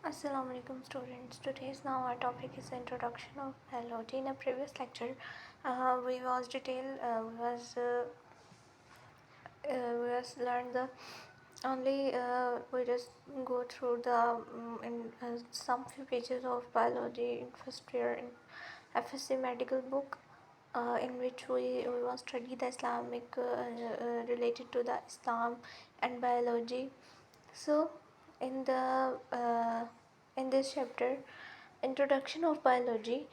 Assalamu alaikum students. Today's now our topic is the introduction of biology. In a previous lecture, we was learned the only we just go through the in some few pages of biology in first year in FSC medical book, in which we will study the Islamic related to the Islam and biology. So in the in this chapter, introduction of biology,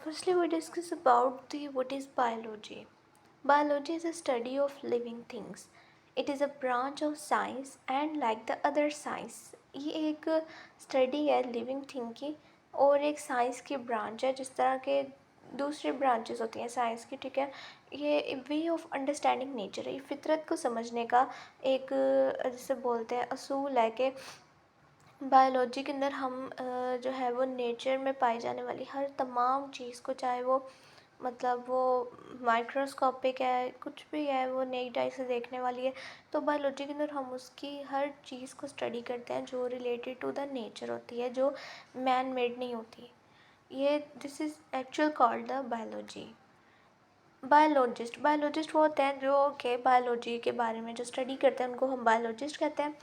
firstly we discuss about the what is biology. Biology is a study of living things. It is a branch of science and like the other science, ये एक study है living thing की और एक science की branch है जिस तरह के दूसरे ब्रांचेस होती हैं साइंस की, ठीक है। ये वे ऑफ अंडरस्टैंडिंग नेचर है, ये फितरत को समझने का एक जिसे बोलते हैं असूल है कि बायोलॉजी के अंदर हम जो है वो नेचर में पाई जाने वाली हर तमाम चीज़ को, चाहे वो मतलब वो माइक्रोस्कोपिक है, कुछ भी है, वो नई टाइप से देखने वाली है, तो बायोलॉजी के अंदर हम उसकी हर चीज़ को स्टडी करते हैं जो रिलेटेड टू द नेचर होती है, जो मैन मेड नहीं होती। ये this is actual called the biology. Biologist वो होते हैं जो कि बायोलॉजी के बारे में जो स्टडी करते हैं उनको हम बायोलॉजिस्ट कहते हैं।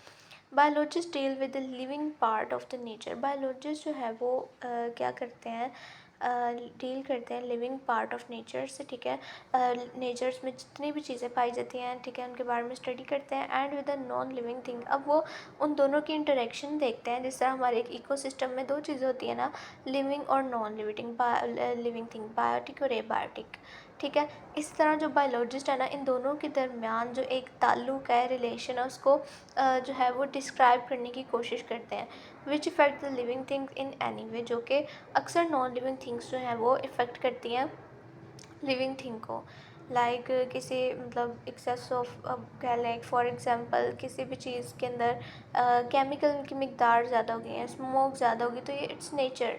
Biologist deal with the living part of the nature. Biologist जो है वो क्या करते हैं, डील करते हैं लिविंग पार्ट ऑफ नेचर से, ठीक है। नेचर्स में जितनी भी चीज़ें पाई जाती हैं, ठीक है, उनके बारे में स्टडी करते हैं and with a non living thing. अब वो उन दोनों की इंटरेक्शन देखते हैं, जिस तरह हमारे एक इकोसिस्टम में दो चीज़ें होती हैं ना, लिविंग और non living living thing, biotic और एबायोटिक, ठीक है। इस तरह जो बायोलॉजिस्ट है ना, इन दोनों के दरमियान जो एक ताल्लुक़ है, रिलेशन है, उसको जो है वो डिस्क्राइब करने की कोशिश करते हैं। Which effect the living things in any way, जो कि अक्सर नॉन लिविंग थिंग्स जो हैं वो इफ़ेक्ट करती हैं लिविंग थिंग को। लाइक किसी मतलब एक्सेस ऑफ, अब कह लें फॉर एग्ज़ाम्पल किसी भी चीज़ के अंदर केमिकल की मिकदार ज़्यादा हो गई है, स्मोक ज़्यादा होगी, तो ये इट्स नेचर।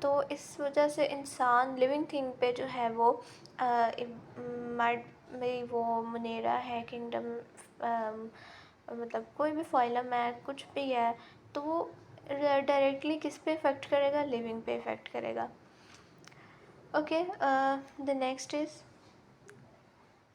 तो इस वजह से इंसान लिविंग थिंग पे जो है वो में वो मुनेरा है, किंगडम, मतलब कोई भी फाइलम है, कुछ भी है, तो वो डायरेक्टली किस पे इफ़ेक्ट करेगा, लिविंग पे इफ़ेक्ट करेगा। Okay, the next is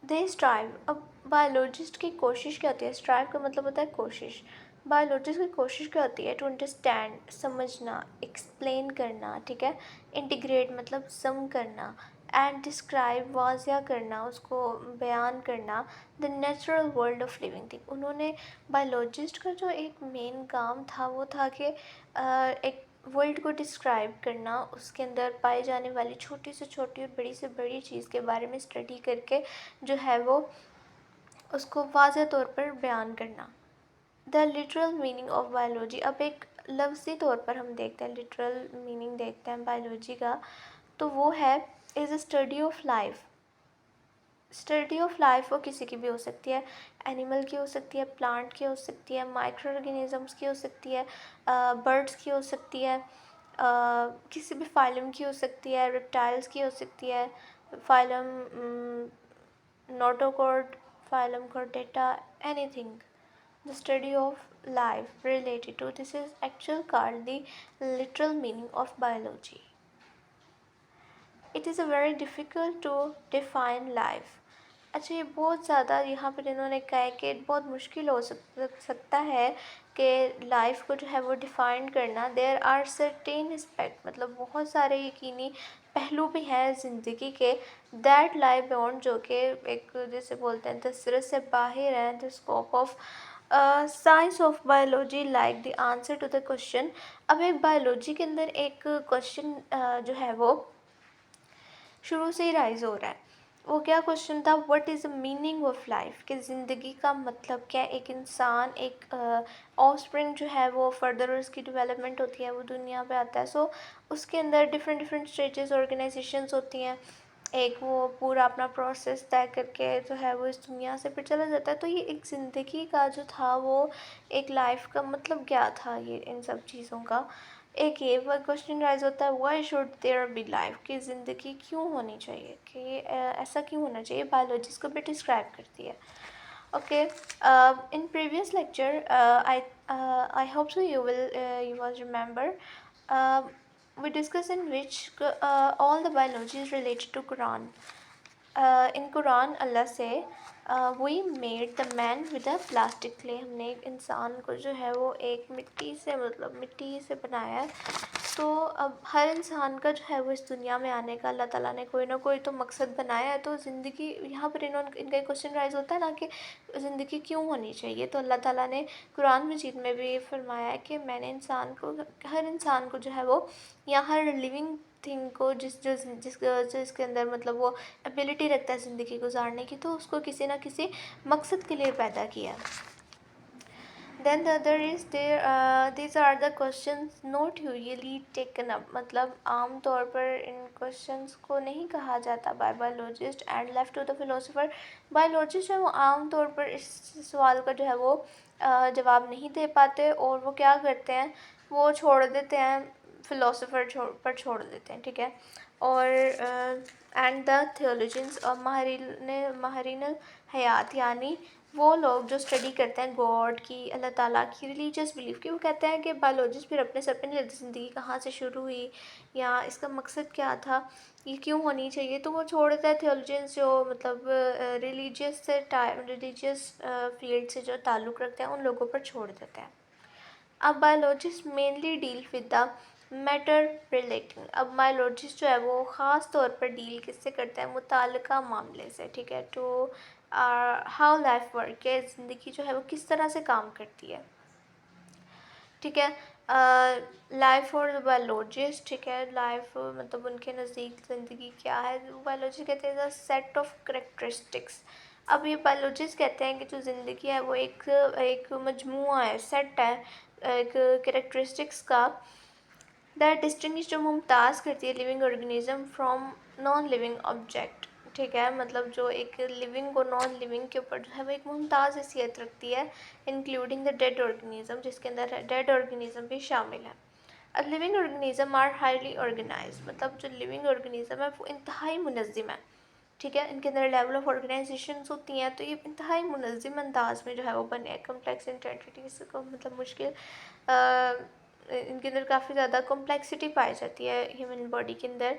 they strive. अब बायोलॉजिस्ट की कोशिश क्या होती है, स्ट्राइव का मतलब होता है कोशिश। बायोलॉजिस्ट की कोशिश क्या होती है, टू अंडरस्टैंड, समझना, एक्सप्लेन करना, ठीक है, इंटीग्रेट मतलब सम करना, एंड डिस्क्राइब वाज़िया करना, उसको बयान करना, the natural world of living thing. उन्होंने बायोलॉजिस्ट का जो एक मेन काम था वो था कि एक वर्ल्ड को डिस्क्राइब करना, उसके अंदर पाई जाने वाली छोटी से छोटी और बड़ी से बड़ी चीज़ के बारे में स्टडी करके जो है वो उसको वाज़ेह तौर पर बयान करना। The literal meaning of biology, अब एक लफ्ज़ी तौर पर हम देखते हैं, लिटरल मीनिंग देखते हैं बायोलॉजी का, तो वो है is a study of life. Study of life वो किसी की भी हो सकती है, एनिमल की हो सकती है, प्लांट की हो सकती है, माइक्रो ऑर्गेनिज़म्स की हो सकती है, बर्ड्स की हो सकती है, किसी भी फाइलम की हो सकती है, रेप्टाइल्स की हो सकती है, phylum notochord, phylum Chordata, anything. The study of life related to this is actually called the literal meaning of biology. It is a very difficult to define life. अच्छा, ये बहुत ज़्यादा यहाँ पर इन्होंने कहा है कि बहुत मुश्किल हो सकता है कि लाइफ को जो है वो डिफ़ाइन करना। देयर आर सर्टेन एस्पेक्ट, मतलब बहुत सारे यकीनी पहलू भी हैं ज़िंदगी के, दैट लाई बियॉन्ड, जो कि एक जैसे बोलते हैं दस्तरस से बाहर हैं, the scope of science of biology, like the answer to the question. अब एक बायोलॉजी के अंदर एक क्वेश्चन जो है वो शुरू से ही राइज हो रहा है। वो क्या क्वेश्चन था, what is the meaning of life, कि ज़िंदगी का मतलब क्या। एक इंसान, एक ऑफस्प्रिंग जो है वो फर्दर उसकी डेवलपमेंट होती है, वो दुनिया पे आता है। सो उसके अंदर डिफरेंट डिफरेंट स्टेजेस, ऑर्गेनाइजेशंस होती हैं, एक वो पूरा अपना प्रोसेस तय करके जो है वो इस दुनिया से फिर चला जाता है। तो ये एक ज़िंदगी का जो था वो एक लाइफ का मतलब क्या था, ये इन सब चीज़ों का एक ये क्वेश्चन राइज होता है, why should there be life, कि ज़िंदगी क्यों होनी चाहिए, कि ऐसा क्यों होना चाहिए, बायोलॉजिस्ट को भी डिस्क्राइब करती है। Okay. In previous lecture, I hope so you will remember. Uh, we discussed in which all the biology is related to Quran. In Quran Allah से we made the man with a plastic clay, हमने एक इंसान को जो है वो एक मिट्टी से मतलब मिट्टी से बनाया है। तो अब हर इंसान का जो है वो इस दुनिया में आने का अल्लाह ताला ने कोई ना कोई तो मकसद बनाया है। तो ज़िंदगी यहाँ पर इनका क्वेश्चन राइज होता है ना कि ज़िंदगी क्यों होनी चाहिए। तो अल्लाह ताला ने कुरान मजीद में भी फरमाया है कि मैंने हर इंसान को जो है वो या हर लिविंग थिंग को जिसके अंदर मतलब वो एबिलिटी रखता है ज़िंदगी गुजारने की, तो उसको किसी ना किसी मकसद के लिए पैदा किया। Then the other is these are the questions not usually taken up, मतलब आम तौर पर इन क्वेश्चंस को नहीं कहा जाता by biologist and left to the philosopher. Biologist है वो आम तौर पर इस सवाल का जो है वो जवाब नहीं दे पाते और वो क्या करते हैं, वो छोड़ देते हैं, फिलोसोफर पर छोड़ देते हैं, ठीक है। और एंड द थियोलॉजियंस और माहरीन हयात, यानी वो लोग जो स्टडी करते हैं गॉड की, अल्लाह ताला की, रिलीजियस बिलीफ की, वो कहते हैं कि बायोलॉजिस्ट फिर अपने सर पे नहीं लेते ज़िंदगी कहाँ से शुरू हुई या इसका मकसद क्या था, ये क्यों होनी चाहिए। तो वो छोड़ देता है थियोलॉजियंस जो मतलब रिलीजियस फील्ड से जो ताल्लुक़ रखते हैं उन लोगों पर छोड़ देते हैं। अब biologist mainly deal with the matter relating, अब बायोलॉजिस्ट जो है वो ख़ास तौर पर डील किससे करते हैं, मुताल्लिका मामले से, ठीक है। टू हाउ लाइफ वर्क है, ज़िंदगी जो है वो किस तरह से काम करती है, ठीक है। लाइफ और बायोलॉजिस्ट, ठीक है, लाइफ मतलब उनके नज़दीक ज़िंदगी क्या है, बायोलॉजी कहते हैं द सेट ऑफ करेक्टरिस्टिक्स। अब ये बायोलॉजिस्ट कहते हैं कि जो ज़िंदगी है वो एक मजमुआ है, सेट है एक करेक्टरिस्टिक्स का, दैट डिस्टिंग्विश, जो मुमताज़ करती है living organism from non living object, ठीक है। मतलब जो एक लिविंग और नॉन लिविंग के ऊपर जो है वो एक मुमताज़ हैसियत रखती है, इंक्लूडिंग द डेड ऑर्गेनिज्म, जिसके अंदर डेड ऑर्गेनिज्म भी शामिल है। अब living organism are highly organize, मतलब जो लिविंग ऑर्गेनिज्म है वो इंतहाई मुनज़्ज़म है, ठीक है। इनके अंदर लेवल ऑफ ऑर्गेनाइजेशन होती हैं, तो ये इंतहाई मुनज़्ज़म अंदाज में जो है वो बने, कम्प्लेक्स एंटिटीज़ को मतलब मुश्किल इनके अंदर काफ़ी ज़्यादा कॉम्प्लेक्सिटी पाई जाती है ह्यूमन बॉडी के अंदर।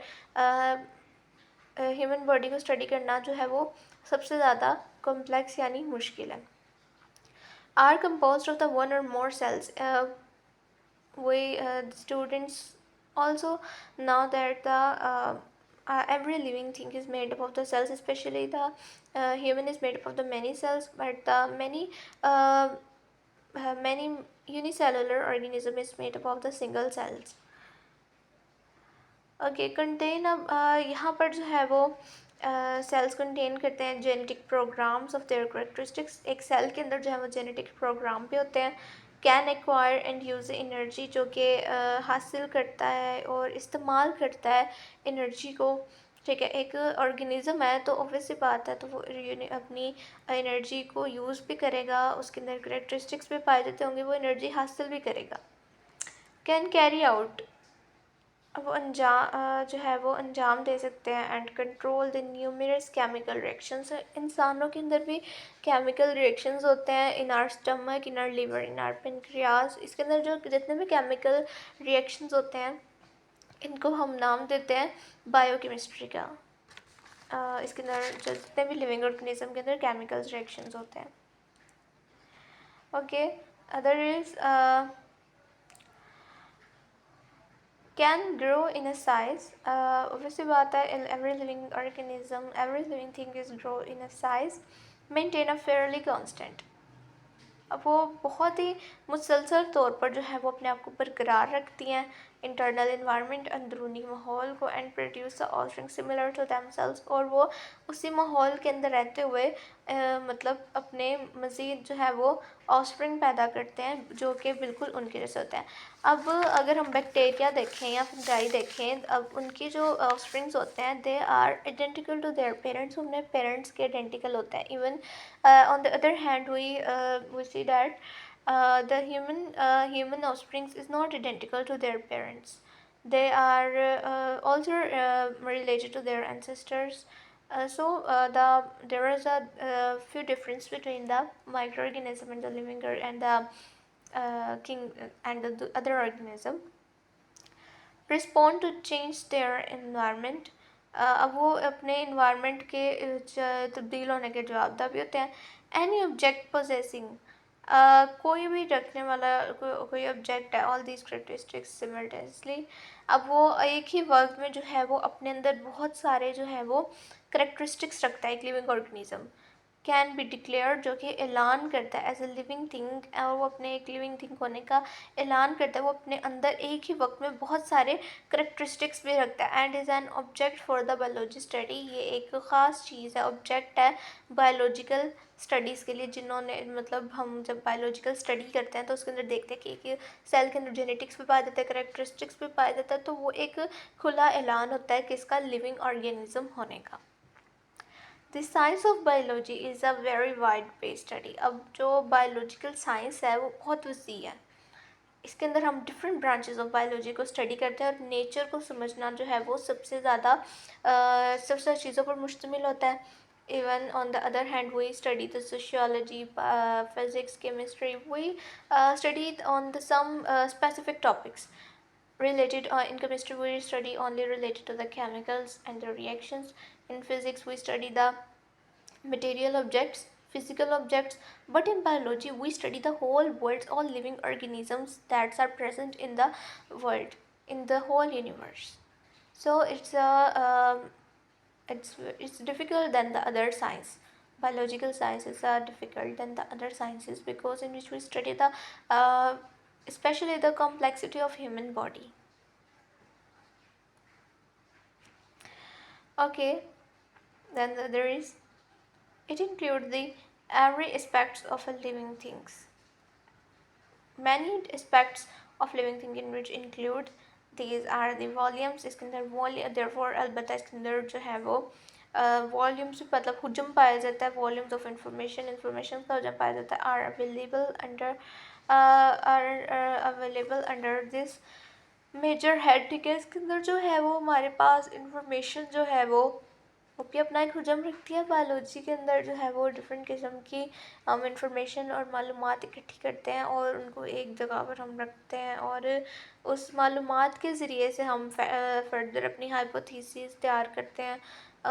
ह्यूमन बॉडी को स्टडी करना जो है वो सबसे ज़्यादा कॉम्प्लेक्स यानी मुश्किल है। Are composed of the one or more cells, we students also know that the every living thing is made up of the cells, especially the human is made up of the many cells, but the many unicellular organism is made up of the single cells। Okay, contain, अब यहाँ पर जो है वो sales contain करते हैं genetic programmes of their characteristics. एक cell के अंदर जो है वो जेनेटिक प्रोग्राम भी होते हैं। Can acquire and use energy, जो कि हासिल करता है और इस्तेमाल करता है एनर्जी को, ठीक है। एक ऑर्गेनिज़म है तो ऑब्वियस सी बात है, तो वो अपनी एनर्जी को यूज़ भी करेगा, उसके अंदर करेक्टरिस्टिक्स भी पाए जाते होंगे, वो एनर्जी हासिल भी करेगा। कैन कैरी आउट, वो जो है वो अंजाम दे सकते हैं and control the numerous chemical reactions. इंसानों के अंदर भी केमिकल रिएक्शंस होते हैं, इन are stomach, in are liver, in are pancreas. इसके अंदर जो जितने भी केमिकल रिएक्शंस होते हैं इनको हम नाम देते हैं बायोकेमिस्ट्री का। इसके अंदर जो जितने भी लिविंग ऑर्गेनिज्म के अंदर केमिकल रिएक्शंस होते हैं। Okay, other is can grow in a size, obviously बात है, every living organism, every living thing is grow in a size, maintain a fairly constant। अब वो बहुत ही मुसलसल तौर पर जो है वो अपने आप को बरकरार रखती हैं, इंटरनल इन्वायरमेंट, अंदरूनी माहौल को, and produce the offspring similar to themselves, और वो उसी माहौल के अंदर रहते हुए मतलब अपने मज़ीद जो है वो ऑफस्प्रिंग पैदा करते हैं जो कि बिल्कुल उनके जैसे होते हैं। अब अगर हम बैक्टीरिया देखें या फंजाई देखें, अब उनके जो ऑफस्प्रिंग्स होते हैं they are identical to their parents, अपने पेरेंट्स के आइडेंटिकल होते हैं। Even on the other hand we see that the human offsprings is not identical to their parents, they are also related to their ancestors, There is a few difference between the microorganism and the living and the king and the other organism. Respond to change their environment. अब वो अपने environment के तब्दील होने के जवाबदेह भी होते हैं. Any object possessing, कोई भी रखने वाला कोई ऑब्जेक्ट है, ऑल दीज करेक्टरिस्टिक्स सिमल्टेनियसली. अब वो एक ही वक्त में जो है वो अपने अंदर बहुत सारे जो है वो करेक्टरिस्टिक्स रखता है एक living organism. Can be declare, जो कि ऐलान करता है एज ए लिविंग थिंग, और वो अपने एक लिविंग थिंग होने का ऐलान करता है. वो अपने अंदर एक ही वक्त में बहुत सारे करेक्टरिस्टिक्स भी रखता है. And is an object for the biology study, ये एक ख़ास चीज़ है, ऑब्जेक्ट है बायोलॉजिकल स्टडीज़ के लिए. जिन्होंने मतलब हम जब बायोलॉजिकल स्टडी करते हैं तो उसके अंदर देखते हैं कि सेल के अंदर जेनेटिक्स भी पाया जाता है, करेक्टरिस्टिक्स भी पाया जाता है. तो वो एक खुला ऐलान होता है किसका, लिविंग ऑर्गेनिज्म होने का. The science of biology is a very wide based study. अब जो बायोलॉजिकल साइंस है वो बहुत वसी है. इसके अंदर हम डिफरेंट ब्रांचेस ऑफ बायोलॉजी को स्टडी करते हैं, और नेचर को समझना जो है वो सबसे ज़्यादा सबसे चीज़ों पर मुश्तमिल होता है. Even on the other hand we study the sociology, physics, chemistry. We study on the some specific topics related. In chemistry we study only related to the chemicals and the reactions. In physics we study the material objects, physical objects. But in biology we study the whole world, all living organisms that are present in the world, in the whole universe. So it's difficult than the other science. Biological sciences are difficult than the other sciences because in which we study the especially the complexity of human body. Okay, then there is, it includes the every aspects of a living things. Many aspects of living thing in which include these are the volumes. इसके अंदर volume, therefore अलबत्ता इसके अंदर जो है वो volumes मतलब हुजम पाया जाता है. वॉल्यूम्स ऑफ इंफॉर्मेशन का हुजम पाया जाता है. Are available under this major head. ठीक है, इसके अंदर जो है वो हमारे पास इंफॉर्मेशन जो है वो भी अपना एक हुजम रखती है. बायोलॉजी के अंदर जो है वो डिफरेंट किस्म की हम इंफॉर्मेशन और मालूमात इकट्ठी करते हैं और उनको एक जगह पर हम रखते हैं, और उस मालूमात के ज़रिए से हम फर्दर अपनी हाइपोथेसिस तैयार करते हैं,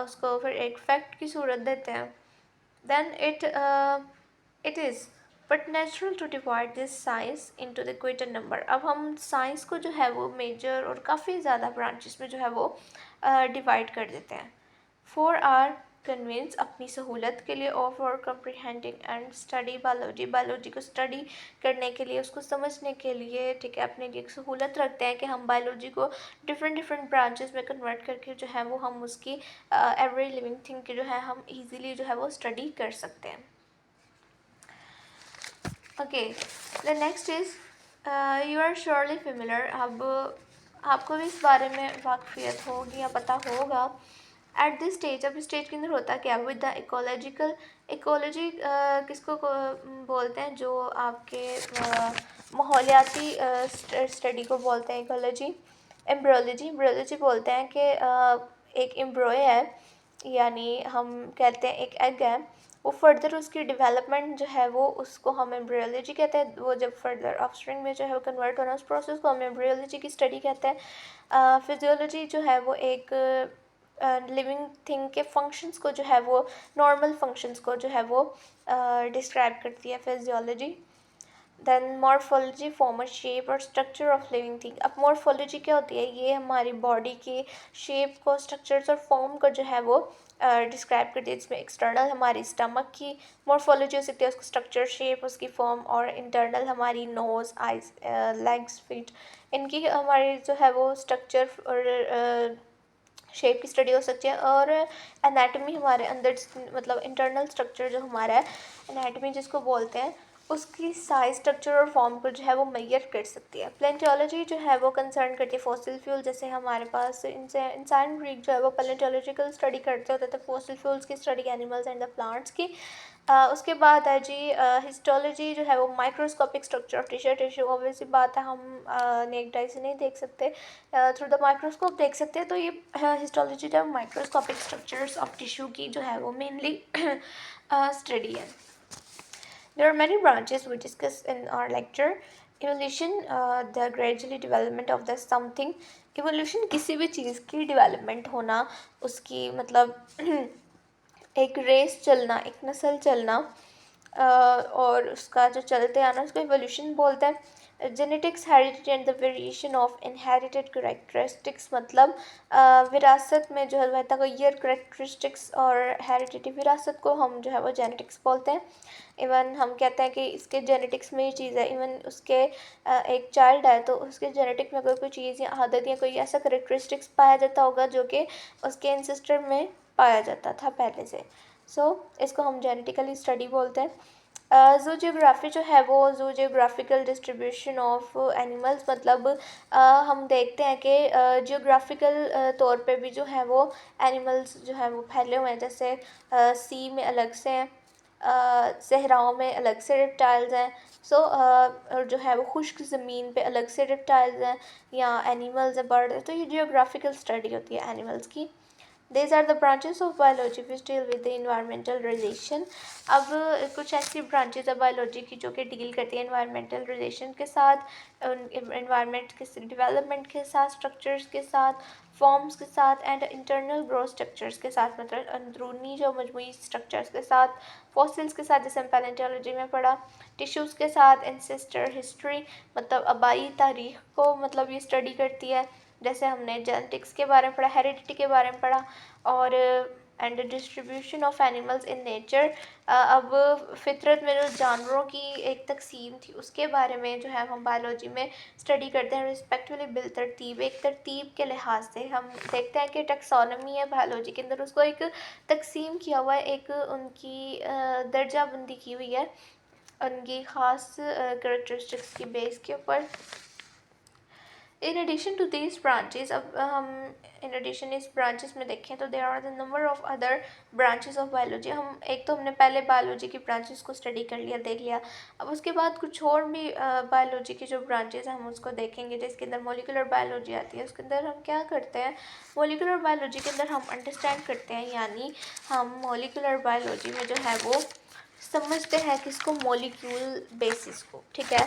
उसको फिर एक फैक्ट की सूरत देते हैं. Then it is but natural to divide this science into the greater number. अब हम साइंस को जो है वो मेजर और काफ़ी ज़्यादा ब्रांचेस में जो है वो डिवाइड कर देते हैं. फॉर आर कन्विंस, अपनी सहूलत के लिए, और for comprehending and study biology, biology को स्टडी करने के लिए, उसको समझने के लिए. ठीक है, अपने लिए एक सहूलत रखते हैं कि हम बायोलॉजी को डिफरेंट ब्रांचेस में कन्वर्ट करके जो है वो हम उसकी एवरी लिविंग थिंग की जो है हम इजीली जो है वो स्टडी कर सकते हैं. Okay, the next is you are surely familiar. अब आपको भी इस बारे में वाकफियत होगी या पता होगा. एट दिस स्टेज, अब इस स्टेज के अंदर होता क्या, विद द इकोलॉजिकल. इकोलॉजी किसको बोलते हैं, जो आपके माहौलियाती स्टडी को बोलते हैं इकोलॉजी. एम्ब्रियोलॉजी बोलते हैं कि एक एम्ब्रियो है, यानी हम कहते हैं एक एग है, वो फर्दर उसकी डेवलपमेंट जो है वो उसको हम एम्ब्रियोलॉजी कहते हैं. वो जब फर्दर ऑफस्प्रिंग में जो है वो कन्वर्ट होना, उस प्रोसेस को हम एम्ब्रियोलॉजी की स्टडी कहते हैं. फिजियोलॉजी जो है वो एक लिविंग थिंग के फंक्शंस को जो है वो, नॉर्मल फंक्शंस को जो है वो डिस्क्राइब करती है फिजियोलॉजी. देन मॉर्फोलॉजी, फॉर्म और शेप और स्ट्रक्चर ऑफ लिविंग थिंग. अब मॉर्फोलॉजी क्या होती है, ये हमारी बॉडी की शेप को, स्ट्रक्चर्स और फॉर्म को जो है वो डिस्क्राइब करती है. इसमें एक्सटर्नल हमारी स्टमक की मॉर्फोलॉजी हो सकती है, उसकी स्ट्रक्चर, शेप, उसकी फॉर्म, और इंटरनल हमारी नोज़, आइज, लेग्स, फीट, इनकी हमारी जो है वो स्ट्रक्चर और शेप की स्टडी हो सकती है. और एनाटमी हमारे अंदर मतलब इंटरनल स्ट्रक्चर जो हमारा है, एनाटमी जिसको बोलते हैं, उसकी साइज, स्ट्रक्चर और फॉर्म को जो है वो मेजर कर सकती है. प्लेंटियोलॉजी जो है वो कंसर्न करती है फॉसिल फ्यूल. जैसे हमारे पास इंसान ग्रीक जो है वो प्लेंटियोलॉजिकल स्टडी करते होते थे, फॉसिल फ्यूल्स की study, animals and the plants की. उसके बाद है जी हिस्टोलॉजी जो है वो microscopic structure of tissue. Tissue obvious सी बात है, हम नेक्ड आई से नहीं देख सकते, थ्रू द माइक्रोस्कोप देख सकते हैं। तो ये हिस्टोलॉजी जो है माइक्रोस्कोपिक स्ट्रक्चर्स ऑफ टिश्यू की जो है वो मेनली स्टडी है। There are many branches we discuss in our lecture. Evolution, the gradually development of the something. Evolution किसी भी चीज़ की development होना, उसकी मतलब एक रेस चलना, एक नस्ल चलना, और उसका जो चलते आना उसको एवोल्यूशन बोलते हैं। Genetics, heredity and the variation of inherited characteristics, मतलब विरासत में जो है वह तगय्युर करेक्टरिस्टिक्स, और हेरिडिटी विरासत को हम जो है वो जेनेटिक्स बोलते हैं। इवन हम कहते हैं कि इसके जेनेटिक्स में ये चीज़ है, इवन उसके एक चाइल्ड है तो उसके जेनेटिक में कोई चीज़ या आदत या कोई ऐसा करेक्टरिस्टिक्स पाया जाता होगा जो कि उसके एंसेस्टर में पाया जाता था पहले से। इसको हम जेनेटिकली स्टडी बोलते हैं। ज़ू जियोग्राफी जो है वो zoo geographical distribution of animals, मतलब हम देखते हैं कि जियोग्राफिकल तौर पे भी जो है वो एनिमल्स जो है वो फैले हुए हैं। जैसे सी में अलग से हैं, सहराओं में अलग से रेप्टाइल्स हैं। और जो है वो खुश्क ज़मीन पे अलग से रेप्टाइल्स हैं या एनिमल्स हैं, बर्ड है। तो ये जियोग्राफिकल स्टडी होती है एनिमल्स की। These are the branches of biology which deal with the environmental relation. अब कुछ ऐसी ब्रांचेज है बायोलॉजी की जो कि डील करती है इन्वायरमेंटल रिलेशन के साथ, इन्वायरमेंट के डेवलपमेंट के साथ, स्ट्रक्चर्स के साथ, फॉर्म्स के साथ, एंड इंटरनल ग्रोथ स्ट्रक्चर्स के साथ, मतलब अंदरूनी जो मजमूई स्ट्रक्चर्स के साथ, फॉसिल्स के साथ जैसे हम पैलेंटोलॉजी में पढ़ा, टिश्यूज़ के साथ, एंसेस्टर हिस्ट्री मतलब आबाई तारीख को मतलब ये स्टडी करती है। जैसे हमने जेनेटिक्स के बारे में पढ़ा, हेरिडिटी के बारे में पढ़ा, और and distribution of animals in nature. अब फितरत में जो जानवरों की एक तकसीम थी उसके बारे में जो है हम बायोलॉजी में स्टडी करते हैं रिस्पेक्टिवली बिलतरतीब। एक तरतीब के लिहाज से हम देखते हैं कि टैक्सोनॉमी है बायोलॉजी के अंदर, उसको एक तकसीम किया हुआ है, एक उनकी दर्जाबंदी की हुई है उनकी ख़ास करेक्टरिस्टिक्स की बेस के ऊपर। In addition to these branches, अब हम in addition इस branches में देखें तो there are the number of other branches of biology। हम एक तो हमने पहले biology की branches को study कर लिया, देख लिया। अब उसके बाद कुछ और भी biology की जो branches हैं हम उसको देखेंगे, जिसके अंदर molecular biology आती है। उसके अंदर हम क्या करते हैं, molecular biology के अंदर हम understand करते हैं, यानी हम molecular biology में जो है वो समझते हैं किसको, मॉलिक्यूल बेसिस को, ठीक है,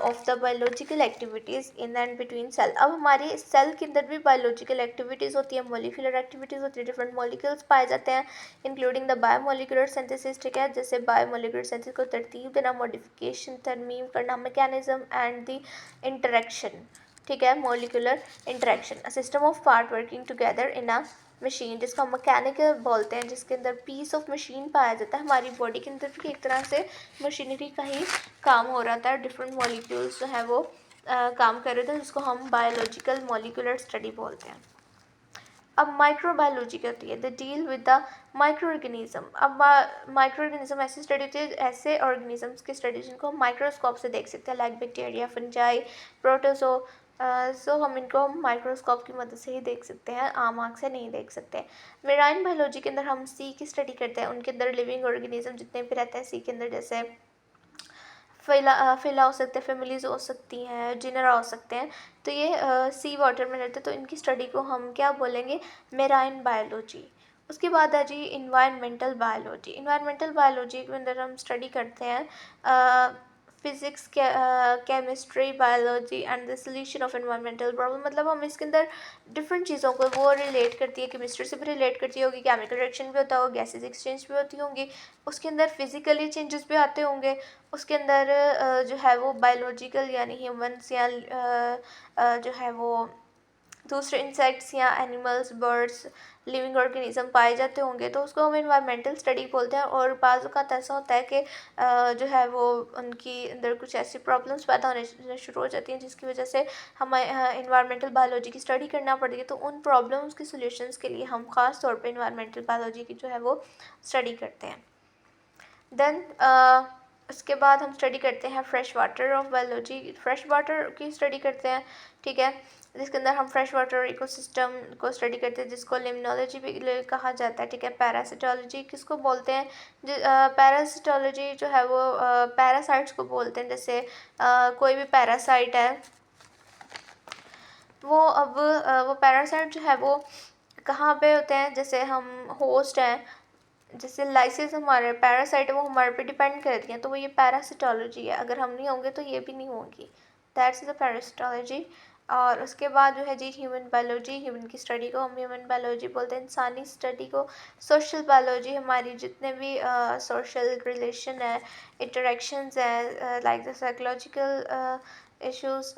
of the biological activities in and between cell. अब हमारे सेल के अंदर भी बायोलॉजिकल एक्टिविटीज़ होती है, मॉलिक्यूलर एक्टिविटीज़ होती है, डिफरेंट मॉलिक्यूल्स पाए जाते हैं इंक्लूडिंग द बायोमोलिकुलर सिंथेसिस, ठीक है, जैसे बायोमोलिकुलर सिंथेसिस को तरतीब देना, मॉडिफिकेशन तरमीम करना, मैकेनिज्म एंड द इंटरेक्शन, ठीक है, molecular interaction, a system of part working together in a machine, जिसको हम मैकेनिकल बोलते हैं, जिसके अंदर पीस ऑफ मशीन पाया जाता है। हमारी बॉडी के अंदर भी एक तरह से मशीनरी का ही काम हो रहा था, डिफरेंट मॉलिक्यूल्स जो है वो काम कर रहे थे, जिसको हम बायोलॉजिकल मॉलिक्यूलर स्टडी बोलते हैं। अब माइक्रोबायोलॉजी क्या होती है, the deal with the micro organism. अब माइक्रो ऑर्गेनिज्म ऐसी स्टडी होती है, ऐसे ऑर्गेनिजम्स की स्टडी जिनको हम माइक्रोस्कोप से देख सकते हैं, लाइक बैक्टीरिया, फंजाई, प्रोटोजो। हम इनको माइक्रोस्कोप की मदद से ही देख सकते हैं, आम आँख से नहीं देख सकते। मेराइन बायोलॉजी के अंदर हम सी की स्टडी करते हैं, उनके अंदर लिविंग ऑर्गेनिज्म जितने भी रहते हैं सी के अंदर, जैसे फिला हो सकते हैं, फैमिलीज़ हो सकती हैं, जिनरा हो सकते हैं। तो ये सी वाटर में रहते हैं, तो इनकी स्टडी को हम क्या बोलेंगे, मेराइन बायोलॉजी। उसके बाद है जी इन्वायरमेंटल बायोलॉजी। इन्वायरमेंटल बायोलॉजी के अंदर हम स्टडी करते हैं physics, chemistry, biology and the solution of environmental problem. मतलब हम इसके अंदर डिफरेंट चीज़ों को वो रिलेट करती है, केमिस्ट्री से भी रिलेट करती होगी, केमिकल रिएक्शन भी होता होगा, गैसेज एक्सचेंज भी होती होंगी, उसके अंदर फिज़िकली चेंजेस भी आते होंगे, उसके अंदर जो है वो बायोलॉजिकल यानी ह्यूमन्स या जो है वो दूसरे इंसेक्ट्स या एनिमल्स, बर्ड्स, लिविंग ऑर्गेनिज्म पाए जाते होंगे, तो उसको हम इन्वायरमेंटल स्टडी बोलते हैं। और बाज़ औक़ात ऐसा होता है कि जो है वो उनकी अंदर कुछ ऐसी प्रॉब्लम्स पैदा होने शुरू हो जाती हैं जिसकी वजह से हमें इन्वायरमेंटल बायोलॉजी की स्टडी करना पड़ती है। तो उन प्रॉब्लम्स के सॉल्यूशंस के लिए हम ख़ास तौर पे इन्वायरमेंटल बायोलॉजी की जो है वो स्टडी करते हैं। देन उसके बाद हम स्टडी करते हैं fresh water of biology, fresh water की स्टडी करते हैं, ठीक है, जिसके अंदर हम फ्रेश वाटर इकोसिस्टम को स्टडी करते हैं, जिसको लिम्नोलॉजी भी कहा जाता है, ठीक है। पैरासिटोलॉजी किसको बोलते हैं? पैरासिटोलॉजी जो है वो पैरासाइट्स को बोलते हैं। जैसे कोई भी पैरासाइट है वो अब वो पैरासाइट जो है वो कहाँ पे होते हैं? जैसे हम होस्ट हैं, जैसे लाइसिस हमारे पैरासाइट है वो हमारे पे डिपेंड करती हैं, तो वो ये पैरासिटोलॉजी है। अगर हम नहीं होंगे तो ये भी नहीं होंगी, दैट्स द पैरासिटोलॉजी। और उसके बाद जो है जी ह्यूमन बायोलॉजी, ह्यूमन की स्टडी को हम ह्यूमन बायोलॉजी बोलते हैं, इंसानी स्टडी को सोशल बायोलॉजी। हमारी जितने भी सोशल रिलेशन है, इंटरेक्शंस है, like the psychological issues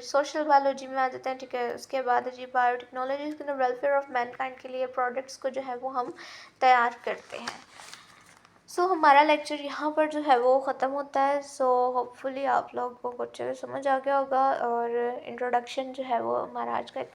social biology में आ जाते हैं, ठीक है। उसके बाद जी बायोटेक्नोलॉजी के वेलफेयर ऑफ मैनकाइंड के लिए प्रोडक्ट्स को जो है वो हम तैयार करते हैं। सो हमारा लेक्चर यहाँ पर जो है वो ख़त्म होता है। सो होपफुली आप लोगों को कुछ समझ आ गया होगा, और इंट्रोडक्शन जो है वो हमारा आज का